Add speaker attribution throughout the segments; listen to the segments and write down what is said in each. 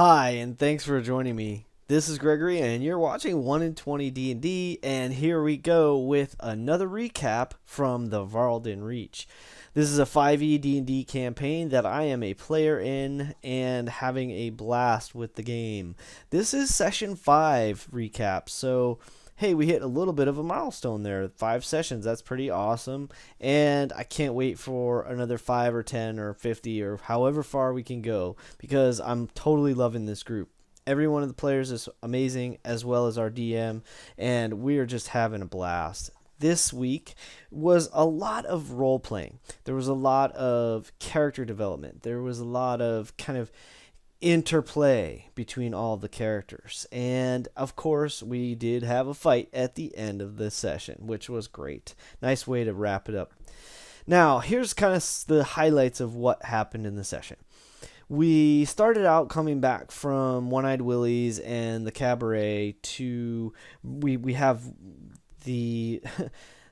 Speaker 1: Hi, and thanks for joining me. This is Gregory, and you're watching 1 in 20 D&D, and here we go with another recap from the VÄRLDEN Reach. This is a 5e D&D campaign that I am a player in and having a blast with the game. This is session 5 recap, so hey, we hit a little bit of a milestone there. 5 sessions, that's pretty awesome. And I can't wait for another 5 or 10 or 50 or however far we can go because I'm totally loving this group. Every one of the players is amazing, as well as our DM, and we are just having a blast. This week was a lot of role playing. There was a lot of character development. There was a lot of kind of interplay between all the characters. And of course, we did have a fight at the end of the session, which was great. Nice way to wrap it up. Now, here's kind of the highlights of what happened in the session. We started out coming back from One-Eyed Willie's and the cabaret to we have the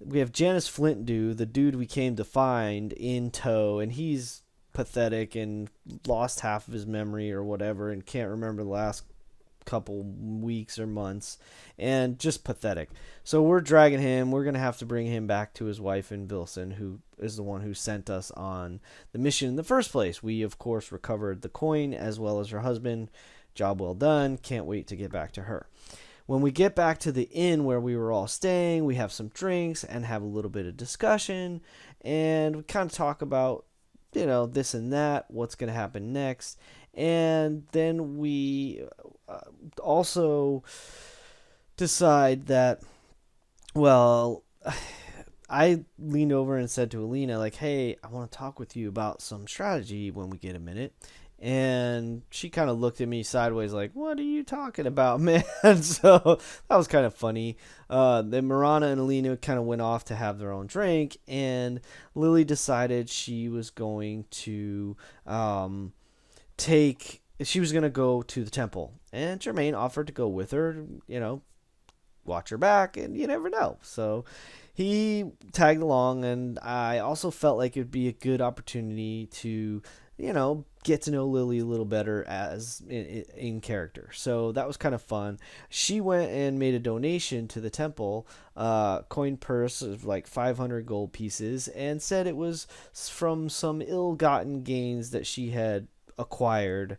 Speaker 1: we have Janice Flintdew, the dude we came to find, in tow, and he's pathetic and lost half of his memory or whatever and can't remember the last couple weeks or months, and just pathetic. So we're dragging him. We're going to have to bring him back to his wife in Vilson, who is the one who sent us on the mission in the first place. We, of course, recovered the coin as well as her husband. Job well done. Can't wait to get back to her. When we get back to the inn where we were all staying, we have some drinks and have a little bit of discussion, and we kind of talk about this and that, what's going to happen next. And then we also decide that, well, I leaned over and said to Alina, like, hey, I want to talk with you about some strategy when we get a minute. And she kind of looked at me sideways like, what are you talking about, man? So that was kind of funny. Then Marana and Alina kind of went off to have their own drink, and Lily decided she was going to she was going to go to the temple. And Jermaine offered to go with her, watch her back, and you never know. So he tagged along, and I also felt like it would be a good opportunity to get to know Lily a little better as in character. So that was kind of fun. She went and made a donation to the temple, coin purse of like 500 gold pieces, and said it was from some ill-gotten gains that she had acquired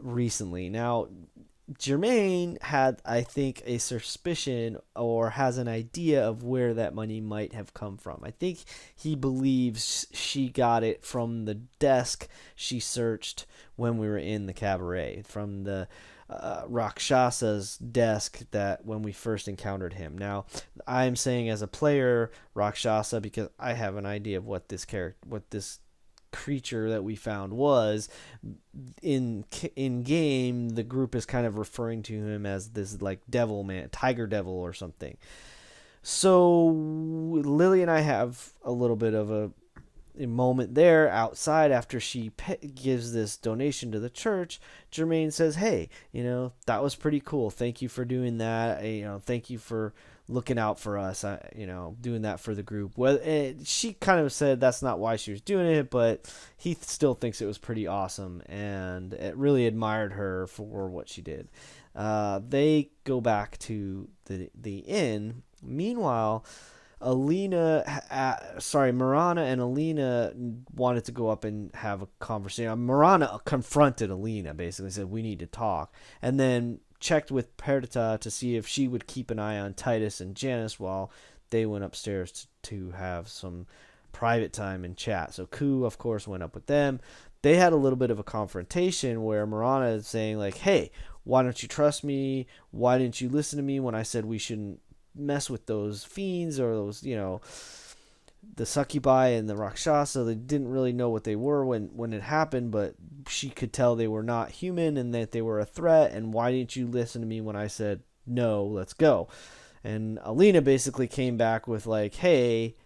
Speaker 1: recently. Now, Jermaine had, I think, a suspicion or has an idea of where that money might have come from. I think he believes she got it from the desk she searched when we were in the cabaret, from the Rakshasa's desk that when we first encountered him. Now, I'm saying as a player Rakshasa because I have an idea of what this creature that we found was. In game, the group is kind of referring to him as this like devil man, tiger devil or something. So Lily and I have a little bit of a moment there outside after she gives this donation to the church. Jermaine says, hey, that was pretty cool, thank you for doing that, thank you for looking out for us, doing that for the group. Well, she kind of said that's not why she was doing it, but he still thinks it was pretty awesome and it really admired her for what she did. They go back to the inn. Meanwhile, Marana and Alina wanted to go up and have a conversation. Marana confronted Alina, basically said, we need to talk. And then checked with Perdita to see if she would keep an eye on Titus and Janice while they went upstairs to have some private time and chat. So Ku, of course, went up with them. They had a little bit of a confrontation where Marana is saying, like, hey, why don't you trust me? Why didn't you listen to me when I said we shouldn't mess with those fiends or those, the succubi and the Rakshasa? They didn't really know what they were when it happened, but she could tell they were not human and that they were a threat. And why didn't you listen to me when I said, no, let's go? And Alina basically came back with like, hey,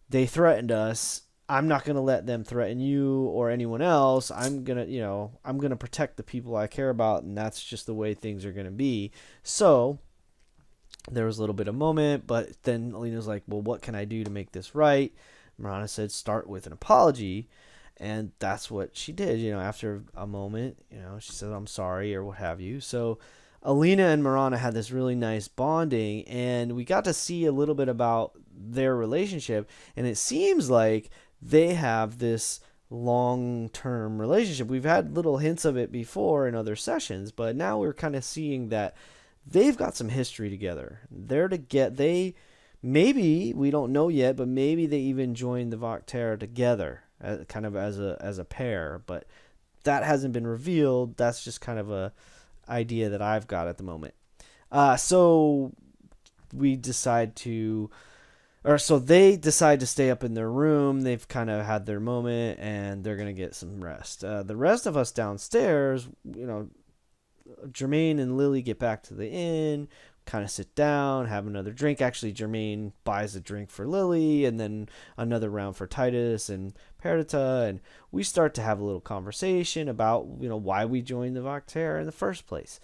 Speaker 1: they threatened us. I'm not going to let them threaten you or anyone else. I'm going to protect the people I care about. And that's just the way things are going to be. So there was a little bit of moment, but then Alina's like, well, what can I do to make this right? Marana said, start with an apology. And that's what she did, after a moment, she said, I'm sorry, or what have you. So Alina and Marana had this really nice bonding, and we got to see a little bit about their relationship, and it seems like they have this long-term relationship. We've had little hints of it before in other sessions, but now we're kind of seeing that they've got some history together. They maybe, we don't know yet, but maybe they even joined the Vactera together, kind of as a pair, but that hasn't been revealed. That's just kind of a idea that I've got at the moment. So we decide to, or so they decide to stay up in their room. They've kind of had their moment, and they're gonna get some rest. The rest of us downstairs, Jermaine and Lily get back to the inn, kind of sit down, have another drink. Actually, Jermaine buys a drink for Lily, and then another round for Titus and Perdita, and we start to have a little conversation about why we joined the Vactera in the first place.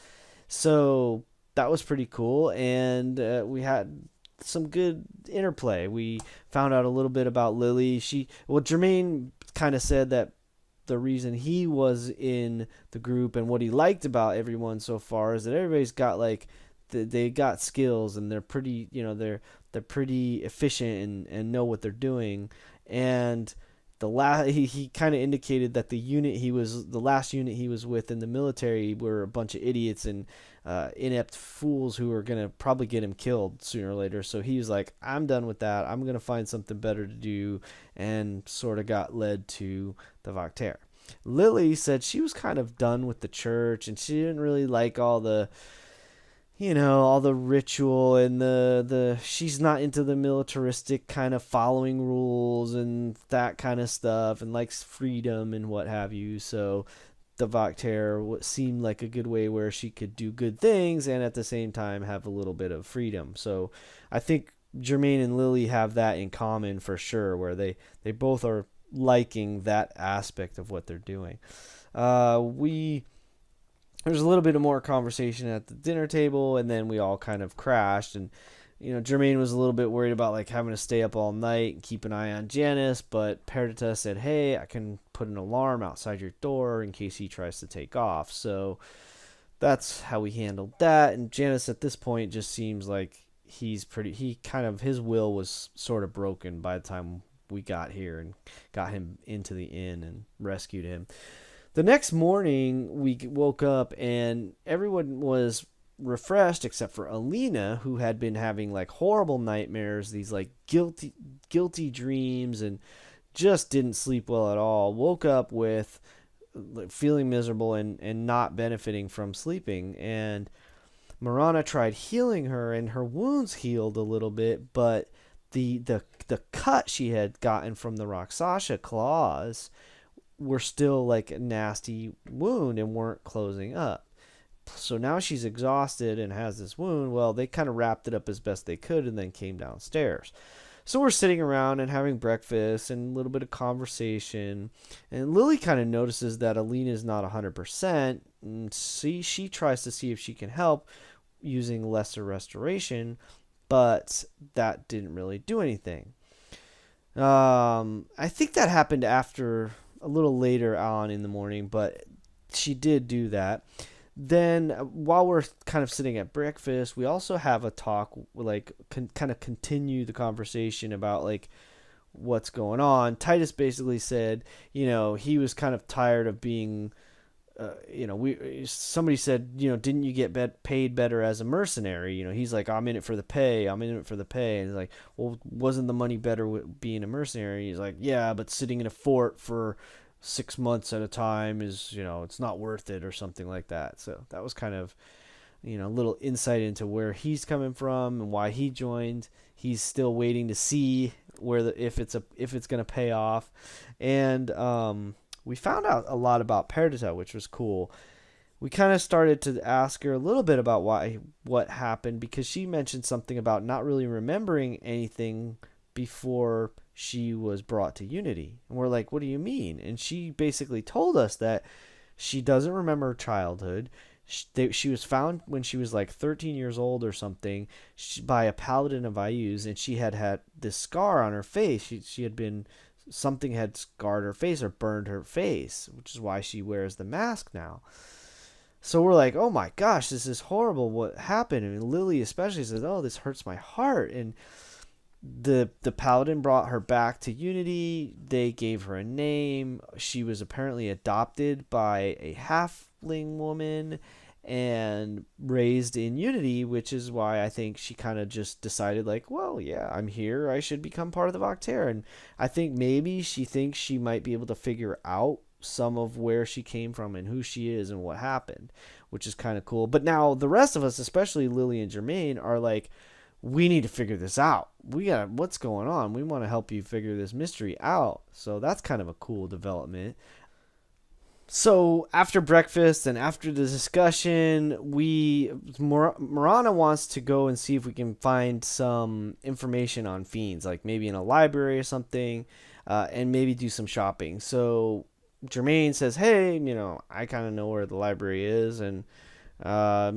Speaker 1: So that was pretty cool, and we had some good interplay. We found out a little bit about Lily. Jermaine kind of said that the reason he was in the group and what he liked about everyone so far is that everybody's got they got skills, and they're pretty they're pretty efficient and know what they're doing. And he kind of indicated that the last unit he was with in the military were a bunch of idiots and inept fools who were gonna probably get him killed sooner or later. So he was like, I'm done with that. I'm gonna find something better to do, and sort of got led to the Vactera. Lily said she was kind of done with the church, and she didn't really like all the all the ritual, and the she's not into the militaristic kind of following rules and that kind of stuff, and likes freedom and what have you. So the Vactera seemed like a good way where she could do good things and at the same time have a little bit of freedom. So I think Jermaine and Lily have that in common for sure, where they both are liking that aspect of what they're doing. There's a little bit of more conversation at the dinner table, and then we all kind of crashed. And Jermaine was a little bit worried about having to stay up all night and keep an eye on Janice, but Perdita said, hey, I can put an alarm outside your door in case he tries to take off. So that's how we handled that. And Janice at this point just seems like his will was sort of broken by the time we got here and got him into the inn and rescued him. The next morning, we woke up and everyone was refreshed except for Alina, who had been having horrible nightmares, these guilty dreams, and just didn't sleep well at all. Woke up with feeling miserable and not benefiting from sleeping. And Marana tried healing her, and her wounds healed a little bit, but the cut she had gotten from the Rakshasa claws were still a nasty wound and weren't closing up. So now she's exhausted and has this wound. Well, they kind of wrapped it up as best they could and then came downstairs. So we're sitting around and having breakfast and a little bit of conversation. And Lily kind of notices that Alina is not 100%. And she tries to see if she can help using lesser restoration, but that didn't really do anything. I think that happened after a little later on in the morning, but she did do that. Then while we're kind of sitting at breakfast, we also have a talk, kind of continue the conversation about what's going on. Titus basically said, he was kind of tired of being, somebody said, didn't you get paid better as a mercenary? He's like, I'm in it for the pay. I'm in it for the pay. And he's like, well, wasn't the money better with being a mercenary? He's like, yeah, but sitting in a fort for 6 months at a time is, it's not worth it, or something like that. So that was kind of, a little insight into where he's coming from and why he joined. He's still waiting to see if it's going to pay off. And we found out a lot about Perdita, which was cool. We kind of started to ask her a little bit about what happened, because she mentioned something about not really remembering anything before she was brought to Unity. And we're like, what do you mean? And she basically told us that she doesn't remember her childhood. She was found when she was 13 years old or something by a paladin of Ayu's, and she had this scar on her face. She had been something had scarred her face or burned her face, which is why she wears the mask now. So we're like, oh my gosh, this is horrible. What happened? I mean, Lily especially says, oh, this hurts my heart. And the paladin brought her back to Unity. They gave her a name. She was apparently adopted by a halfling woman and raised in Unity, which is why I think she kind of just decided, like, well, yeah, I'm here, I should become part of the Vactair. And I think maybe she thinks she might be able to figure out some of where she came from and who she is and what happened, which is kind of cool. But now the rest of us, especially Lily and Jermaine, are like, we need to figure this out. What's going on? We want to help you figure this mystery out. So that's kind of a cool development. So after breakfast and after the discussion, Marana wants to go and see if we can find some information on fiends, like maybe in a library or something, and maybe do some shopping. So Jermaine says, hey, I kind of know where the library is, and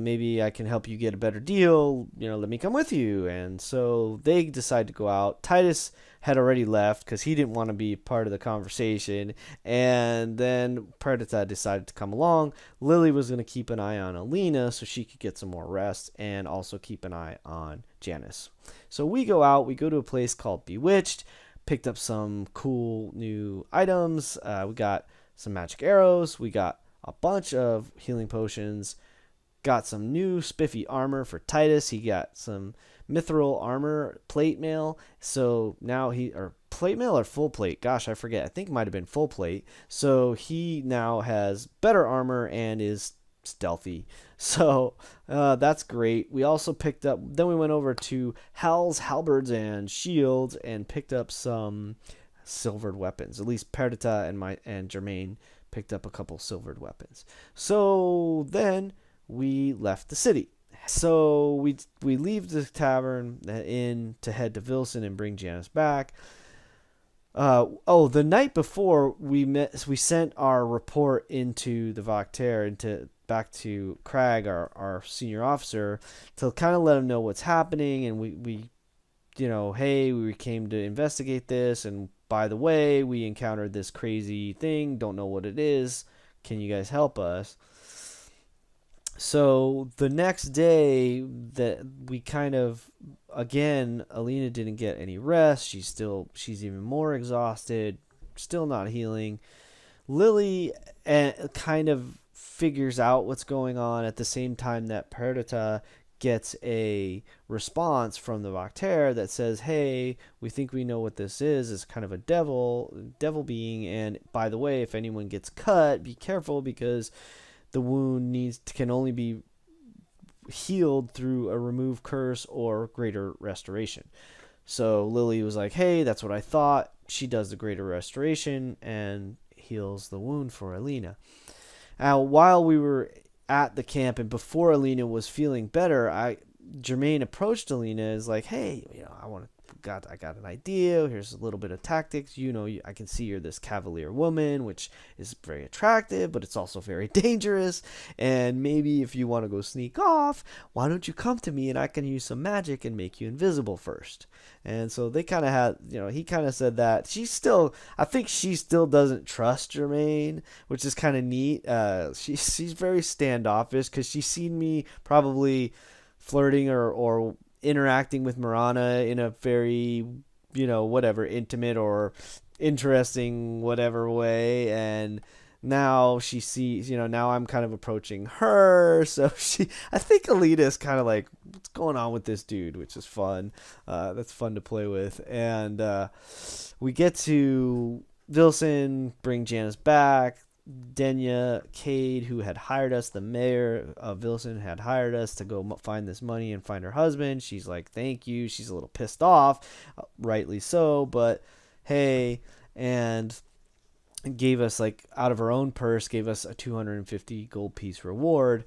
Speaker 1: maybe I can help you get a better deal. Let me come with you. And so they decide to go out. Titus had already left because he didn't want to be part of the conversation. And then Perdita decided to come along. Lily was going to keep an eye on Alina so she could get some more rest and also keep an eye on Janice. So we go out. We go to a place called Bewitched. Picked up some cool new items. We got some magic arrows. We got a bunch of healing potions. Got some new spiffy armor for Titus. He got some mithril armor plate mail. So now or plate mail or full plate? Gosh, I forget. I think it might have been full plate. So he now has better armor and is stealthy. So that's great. We also picked up, then we went over to Hal's halberds and shields and picked up some silvered weapons. At least Perdita and Jermaine picked up a couple silvered weapons. So then we left the city. So we leave the tavern, the inn, to head to Vilson and bring Janice back. The night before we sent our report into the Vactair, back to Crag, our senior officer, to kind of let him know what's happening. And we hey, we came to investigate this, and by the way, we encountered this crazy thing, don't know what it is, can you guys help us? So the next day, that we kind of, again, Alina didn't get any rest. She's even more exhausted, still not healing. Lily kind of figures out what's going on at the same time that Perdita gets a response from the Vactair that says, hey, we think we know what this is. It's kind of a devil being, and by the way, if anyone gets cut, be careful, because the wound can only be healed through a remove curse or greater restoration. So Lily was like, hey, that's what I thought. She does the greater restoration and heals the wound for Alina. Now, while we were at the camp and before Alina was feeling better, Jermaine approached Alina and is like, hey, I got an idea. Here's a little bit of tactics. I can see you're this cavalier woman, which is very attractive, but it's also very dangerous. And maybe if you want to go sneak off, why don't you come to me and I can use some magic and make you invisible first? And so they kind of had, he kind of said that. I think she still doesn't trust Jermaine, which is kind of neat. She's very standoffish because she's seen me probably flirting or interacting with Marana in a very, whatever, intimate or interesting whatever way, and now she sees, now I'm kind of approaching her, so I think Alita is kind of like, what's going on with this dude, which is fun. That's fun to play with. And we get to Vilson, bring Janice back. Denya Cade, who had hired us, the mayor of Vilson, had hired us to go find this money and find her husband. She's like, thank you. She's a little pissed off, rightly so, but hey, and gave us, like, out of her own purse, gave us a 250 gold piece reward.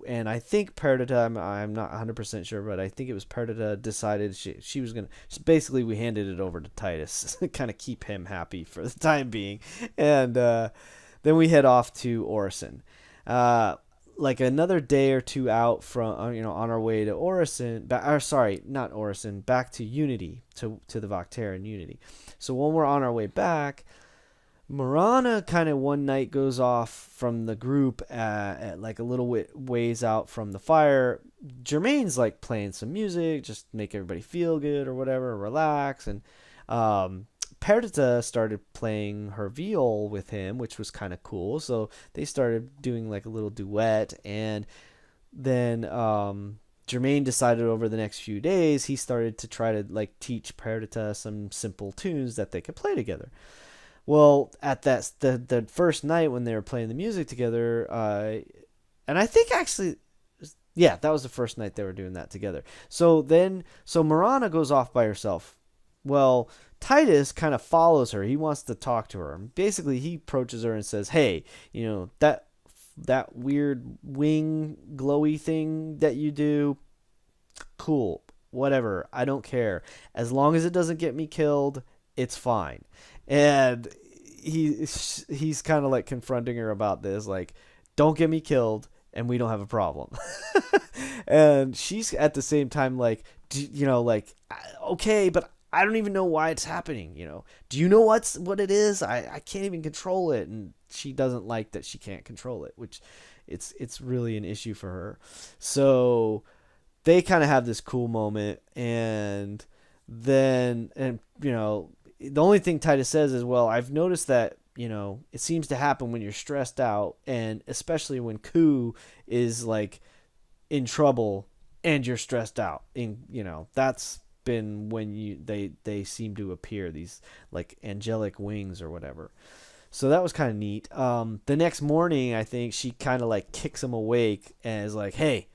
Speaker 1: And I think Perdita, I'm not 100% sure, but I think it was Perdita decided she was going to, basically we handed it over to Titus, kind of keep him happy for the time being. And then we head off to Orison. like another day or two out from on our way to Orison, or sorry, not Orison, back to Unity, to the Voctera Unity. So when we're on our way back, Marana kind of one night goes off from the group at like a little ways out from the fire. Jermaine's like playing some music, just make everybody feel good or whatever, relax. And Perdita started playing her viol with him, which was kind of cool. So they started doing like a little duet. And then Jermaine decided over the next few days, he started to try to like teach Perdita some simple tunes that they could play together. Well, at the first night when they were playing the music together, and I think actually, yeah, that was the first night they were doing that together. So Marana goes off by herself. Well, Titus kind of follows her. He wants to talk to her. Basically, he approaches her and says, "Hey, that weird wing glowy thing that you do, cool, whatever. I don't care. As long as it doesn't get me killed, it's fine." And he's kind of like confronting her about this, like, don't get me killed and we don't have a problem. And she's at the same time like, like, okay, but I don't even know why it's happening. Do you know what it is? I can't even control it. And she doesn't like that she can't control it, which it's really an issue for her. So they kind of have this cool moment, and then the only thing Titus says is, well, I've noticed that, it seems to happen when you're stressed out, and especially when Ku is like in trouble and you're stressed out. And, that's been when they seem to appear, these like angelic wings or whatever. So that was kind of neat. The next morning, I think she kind of like kicks him awake and is like, "Hey,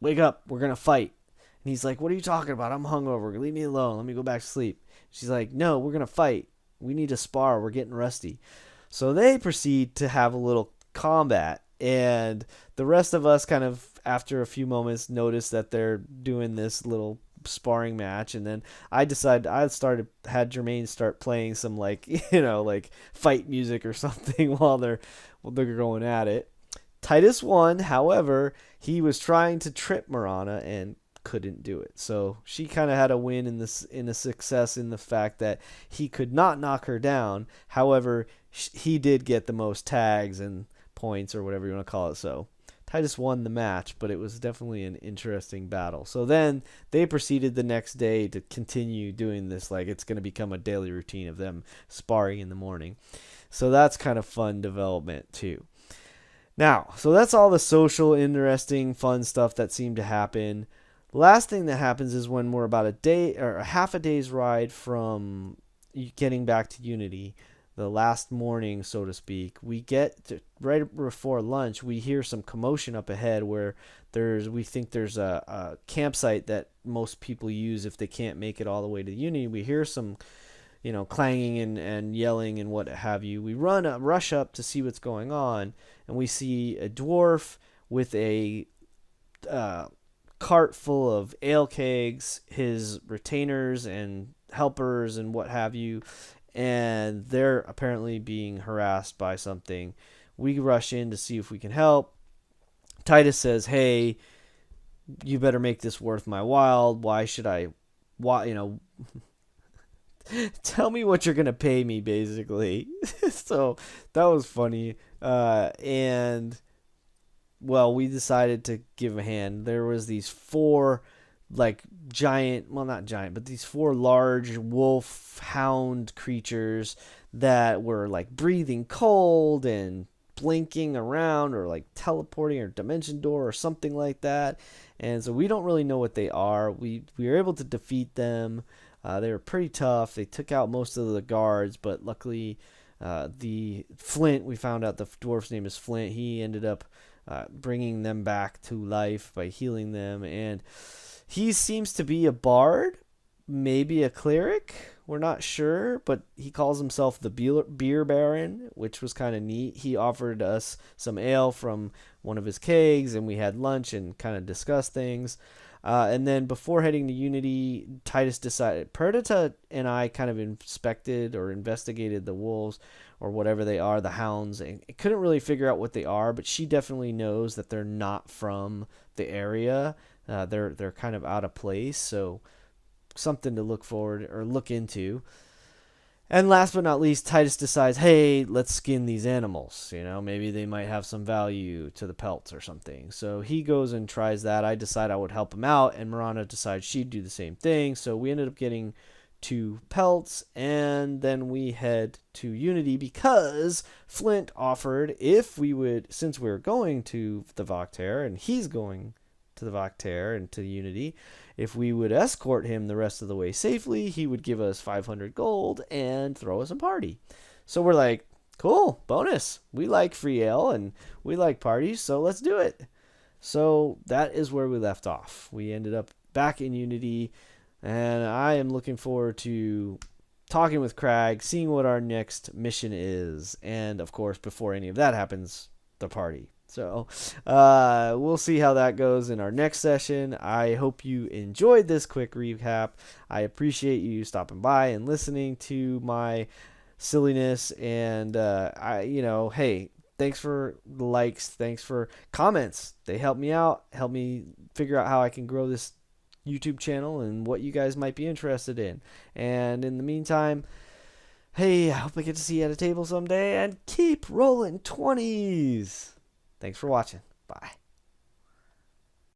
Speaker 1: wake up. We're going to fight." And he's like, "What are you talking about? I'm hungover. Leave me alone. Let me go back to sleep." She's like, "No, we're going to fight. We need to spar. We're getting rusty." So they proceed to have a little combat. And the rest of us kind of, after a few moments, notice that they're doing this little sparring match. And then I decided had Jermaine start playing some like, like fight music or something while they're going at it. Titus won. However, he was trying to trip Marana and couldn't do it. So she kind of had a win in a success in the fact that he could not knock her down. However, he did get the most tags and points, or whatever you want to call it. So Titus won the match, but it was definitely an interesting battle. So then they proceeded the next day to continue doing this, like it's going to become a daily routine of them sparring in the morning. So that's kind of fun development too. Now, so that's all the social, interesting, fun stuff that seemed to happen. Last thing that happens is when we're about a day or a half a day's ride from getting back to Unity, the last morning, so to speak, we get to, right before lunch, we hear some commotion up ahead where we think there's a campsite that most people use if they can't make it all the way to Unity. We hear some, clanging and yelling and what have you. We rush up to see what's going on, and we see a dwarf with a cart full of ale kegs, his retainers and helpers and what have you, and they're apparently being harassed by something. We rush in to see if we can help. Titus says, "Hey, you better make this worth my while. Why should I, tell me what you're going to pay me," basically. So that was funny. And well, we decided to give a hand. There was these four like giant, well, not giant, but these four large wolf hound creatures that were like breathing cold and blinking around, or like teleporting or dimension door or something like that. And so we don't really know what they are. We were able to defeat them. They were pretty tough. They took out most of the guards, but luckily the Flint, we found out the dwarf's name is Flint. He ended up bringing them back to life by healing them. And he seems to be a bard, maybe a cleric. We're not sure, but he calls himself the Beer Baron, which was kind of neat. He offered us some ale from one of his kegs, and we had lunch and kind of discussed things. And then before heading to Unity, Titus decided, Perdita and I kind of inspected or investigated the wolves or whatever they are, the hounds, and couldn't really figure out what they are, but she definitely knows that they're not from the area. They're kind of out of place, so something to look forward or look into. And last but not least, Titus decides, hey, let's skin these animals. You know, maybe they might have some value to the pelts or something. So he goes and tries that. I decide I would help him out, and Miranda decides she'd do the same thing. So we ended up getting 2 pelts, and then we head to Unity because Flint offered if we would, since we're going to the Voctair, and he's going to the Voctair and to Unity, if we would escort him the rest of the way safely, he would give us 500 gold and throw us a party. So we're like, cool, bonus. We like free ale and we like parties, so let's do it. So that is where we left off. We ended up back in Unity, and I am looking forward to talking with Crag, seeing what our next mission is, and of course, before any of that happens, the party. So we'll see how that goes in our next session. I hope you enjoyed this quick recap. I appreciate you stopping by and listening to my silliness. And hey, thanks for the likes. Thanks for comments. They help me out, help me figure out how I can grow this YouTube channel and what you guys might be interested in. And in the meantime, hey, I hope I get to see you at a table someday, and keep rolling 20s. Thanks for watching. Bye.